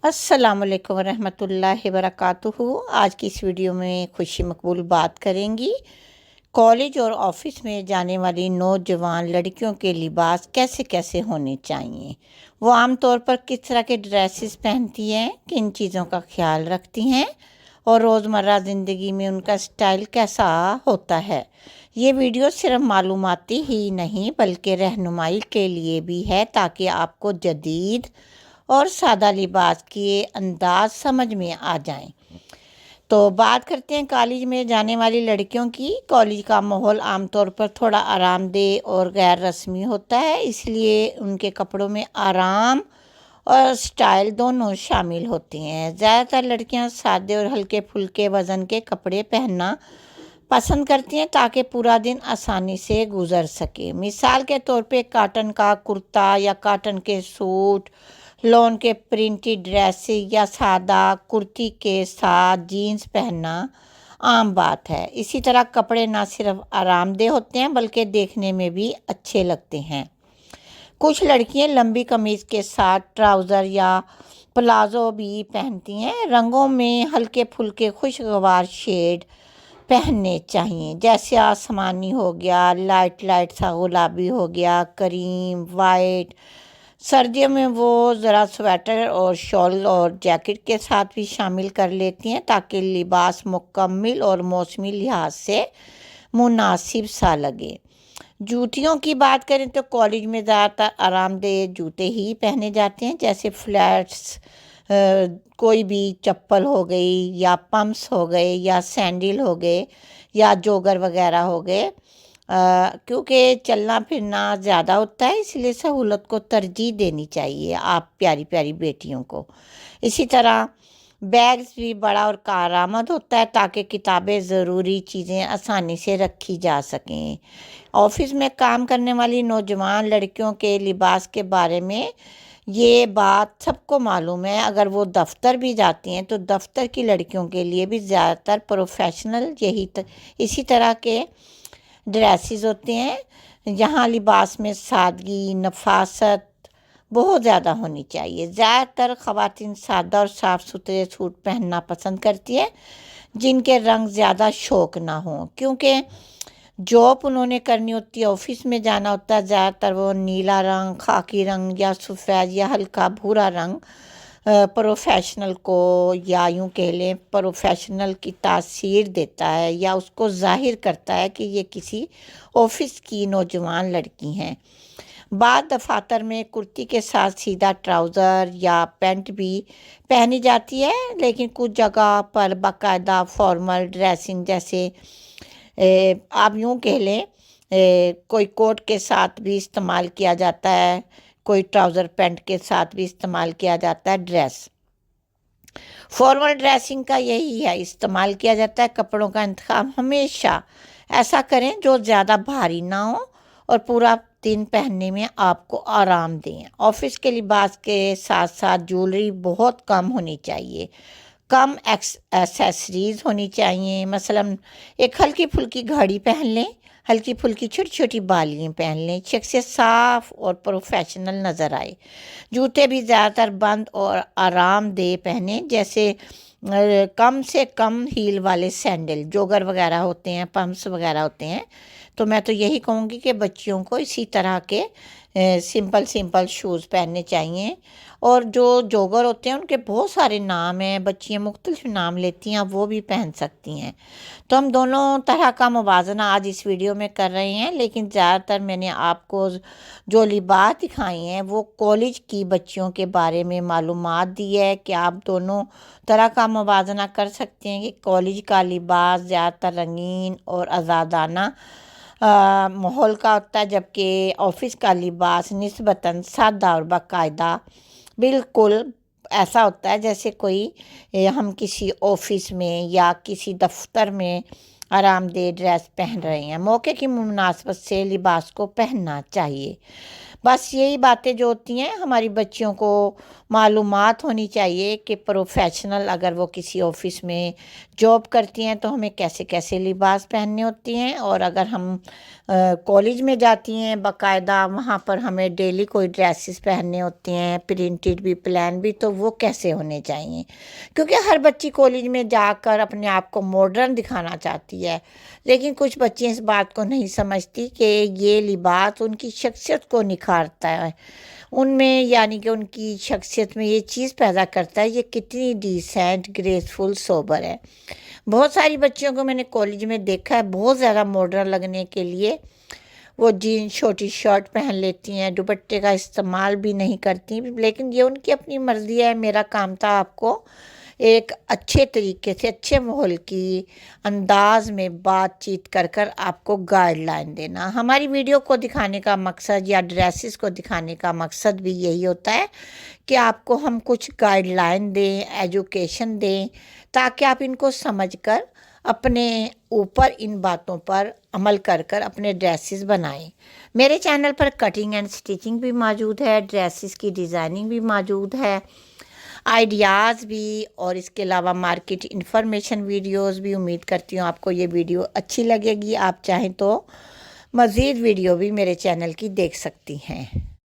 السلام علیکم ورحمۃ اللہ وبرکاتہ۔ آج کی اس ویڈیو میں خوشی مقبول بات کریں گی کالج اور آفس میں جانے والی نوجوان لڑکیوں کے لباس کیسے کیسے ہونے چاہیے، وہ عام طور پر کس طرح کے ڈریسز پہنتی ہیں، کن چیزوں کا خیال رکھتی ہیں اور روزمرہ زندگی میں ان کا سٹائل کیسا ہوتا ہے۔ یہ ویڈیو صرف معلوماتی ہی نہیں بلکہ رہنمائی کے لیے بھی ہے تاکہ آپ کو جدید اور سادہ لباس کے انداز سمجھ میں آ جائیں۔ تو بات کرتے ہیں کالج میں جانے والی لڑکیوں کی۔ کالج کا ماحول عام طور پر تھوڑا آرام دہ اور غیر رسمی ہوتا ہے، اس لیے ان کے کپڑوں میں آرام اور سٹائل دونوں شامل ہوتے ہیں۔ زیادہ تر لڑکیاں سادے اور ہلکے پھلکے وزن کے کپڑے پہننا پسند کرتی ہیں تاکہ پورا دن آسانی سے گزر سکے۔ مثال کے طور پہ کاٹن کا کرتا یا کاٹن کے سوٹ، لون کے پرنٹڈ ڈریس یا سادہ کرتی کے ساتھ جینز پہننا عام بات ہے۔ اسی طرح کپڑے نہ صرف آرام دہ ہوتے ہیں بلکہ دیکھنے میں بھی اچھے لگتے ہیں۔ کچھ لڑکیاں لمبی قمیض کے ساتھ ٹراؤزر یا پلازو بھی پہنتی ہیں۔ رنگوں میں ہلکے پھلکے خوشگوار شیڈ پہننے چاہیے، جیسے آسمانی ہو گیا، لائٹ سا گلابی ہو گیا، کریم، وائٹ۔ سردیوں میں وہ ذرا سویٹر اور شال اور جیکٹ کے ساتھ بھی شامل کر لیتی ہیں تاکہ لباس مکمل اور موسمی لحاظ سے مناسب سا لگے۔ جوتیوں کی بات کریں تو کالج میں زیادہ تر آرام دہ جوتے ہی پہنے جاتے ہیں، جیسے فلیٹس، کوئی بھی چپل ہو گئی یا پمپس ہو گئے یا سینڈل ہو گئے یا جوگر وغیرہ ہو گئے، کیونکہ چلنا پھرنا زیادہ ہوتا ہے، اس لیے سہولت کو ترجیح دینی چاہیے آپ پیاری پیاری بیٹیوں کو۔ اسی طرح بیگز بھی بڑا اور کارآمد ہوتا ہے تاکہ کتابیں، ضروری چیزیں آسانی سے رکھی جا سکیں۔ آفس میں کام کرنے والی نوجوان لڑکیوں کے لباس کے بارے میں یہ بات سب کو معلوم ہے۔ اگر وہ دفتر بھی جاتی ہیں تو دفتر کی لڑکیوں کے لیے بھی زیادہ تر پروفیشنل اسی طرح کے ڈریسز ہوتے ہیں، جہاں لباس میں سادگی، نفاست بہت زیادہ ہونی چاہیے۔ زیادہ تر خواتین سادہ اور صاف ستھرے سوٹ پہننا پسند کرتی ہیں جن کے رنگ زیادہ شوق نہ ہوں، کیونکہ جاب انہوں نے کرنی ہوتی ہے، آفس میں جانا ہوتا ہے۔ زیادہ تر وہ نیلا رنگ، خاکی رنگ یا سفید یا ہلکا بھورا رنگ پروفیشنل کو، یا یوں کہہ لیں پروفیشنل کی تاثیر دیتا ہے یا اس کو ظاہر کرتا ہے کہ یہ کسی آفس کی نوجوان لڑکی ہیں۔ بعض دفاتر میں کرتی کے ساتھ سیدھا ٹراؤزر یا پینٹ بھی پہنی جاتی ہے، لیکن کچھ جگہ پر باقاعدہ فارمل ڈریسنگ، جیسے آپ یوں کہہ لیں کوئی کوٹ کے ساتھ بھی استعمال کیا جاتا ہے، کوئی ٹراؤزر پینٹ کے ساتھ بھی استعمال کیا جاتا ہے ڈریس۔ فارمل ڈریسنگ کا یہی ہے، استعمال کیا جاتا ہے۔ کپڑوں کا انتخاب ہمیشہ ایسا کریں جو زیادہ بھاری نہ ہو اور پورا دن پہننے میں آپ کو آرام دیں۔ آفس کے لباس کے ساتھ ساتھ جیولری بہت کم ہونی چاہیے، کم ایکسیسریز ہونی چاہیے۔ مثلاً ایک ہلکی پھلکی گھڑی پہن لیں، ہلکی پھلکی چھوٹی چھوٹی بالیاں پہن لیں، شخصیت صاف اور پروفیشنل نظر آئے۔ جوتے بھی زیادہ تر بند اور آرام دہ پہنیں، جیسے کم سے کم ہیل والے سینڈل، جوگر وغیرہ ہوتے ہیں، پمپس وغیرہ ہوتے ہیں۔ تو میں تو یہی کہوں گی کہ بچیوں کو اسی طرح کے سمپل شوز پہننے چاہیے۔ اور جو جوگر ہوتے ہیں ان کے بہت سارے نام ہیں، بچیاں مختلف نام لیتی ہیں، وہ بھی پہن سکتی ہیں۔ تو ہم دونوں طرح کا موازنہ آج اس ویڈیو میں کر رہے ہیں، لیکن زیادہ تر میں نے آپ کو جو لباس دکھائی ہیں وہ کالج کی بچیوں کے بارے میں معلومات دی ہے کہ آپ دونوں طرح کا موازنہ کر سکتے ہیں کہ کالج کا لباس زیادہ تر رنگین اور آزادانہ ماحول کا ہوتا ہے، جبکہ آفس کا لباس نسبتاً سادہ اور باقاعدہ بالکل ایسا ہوتا ہے جیسے کوئی ہم کسی آفس میں یا کسی دفتر میں آرام دہ ڈریس پہن رہے ہیں۔ موقع کی مناسبت سے لباس کو پہننا چاہیے۔ بس یہی باتیں جو ہوتی ہیں ہماری بچیوں کو معلومات ہونی چاہیے کہ پروفیشنل اگر وہ کسی آفس میں جاب کرتی ہیں تو ہمیں کیسے کیسے لباس پہننے ہوتی ہیں، اور اگر ہم کالج میں جاتی ہیں باقاعدہ وہاں پر ہمیں ڈیلی کوئی ڈریسز پہننے ہوتے ہیں، پرنٹڈ بھی پلان بھی، تو وہ کیسے ہونے چاہیے، کیونکہ ہر بچی کالج میں جا کر اپنے آپ کو ماڈرن دکھانا چاہتی ہے، لیکن کچھ بچیاں اس بات کو نہیں سمجھتی کہ یہ لباس ان کی شخصیت کو نکھارتا ہے، ان میں یعنی کہ ان کی شخصیت میں یہ چیز پیدا کرتا ہے یہ کتنی ڈیسینٹ، گریسفل، سوبر ہے۔ بہت ساری بچیوں کو میں نے کالج میں دیکھا ہے بہت زیادہ ماڈرن لگنے کے لیے وہ جین چھوٹی شرٹ پہن لیتی ہیں، دوپٹے کا استعمال بھی نہیں کرتی، لیکن یہ ان کی اپنی مرضی ہے۔ میرا کام تھا آپ کو ایک اچھے طریقے سے، اچھے ماحول کی انداز میں بات چیت کر کر آپ کو گائیڈ لائن دینا۔ ہماری ویڈیو کو دکھانے کا مقصد یا ڈریسز کو دکھانے کا مقصد بھی یہی ہوتا ہے کہ آپ کو ہم کچھ گائیڈ لائن دیں، ایجوکیشن دیں، تاکہ آپ ان کو سمجھ کر اپنے اوپر ان باتوں پر عمل کر کر اپنے ڈریسز بنائیں۔ میرے channel per cutting and stitching بھی موجود ہے، ڈریسز کی ڈیزائننگ بھی موجود ہے، آئیڈیاز بھی، اور اس کے علاوہ مارکیٹ انفارمیشن ویڈیوز بھی۔ امید کرتی ہوں آپ کو یہ ویڈیو اچھی لگے گی، آپ چاہیں تو مزید ویڈیو بھی میرے چینل کی دیکھ سکتی ہیں۔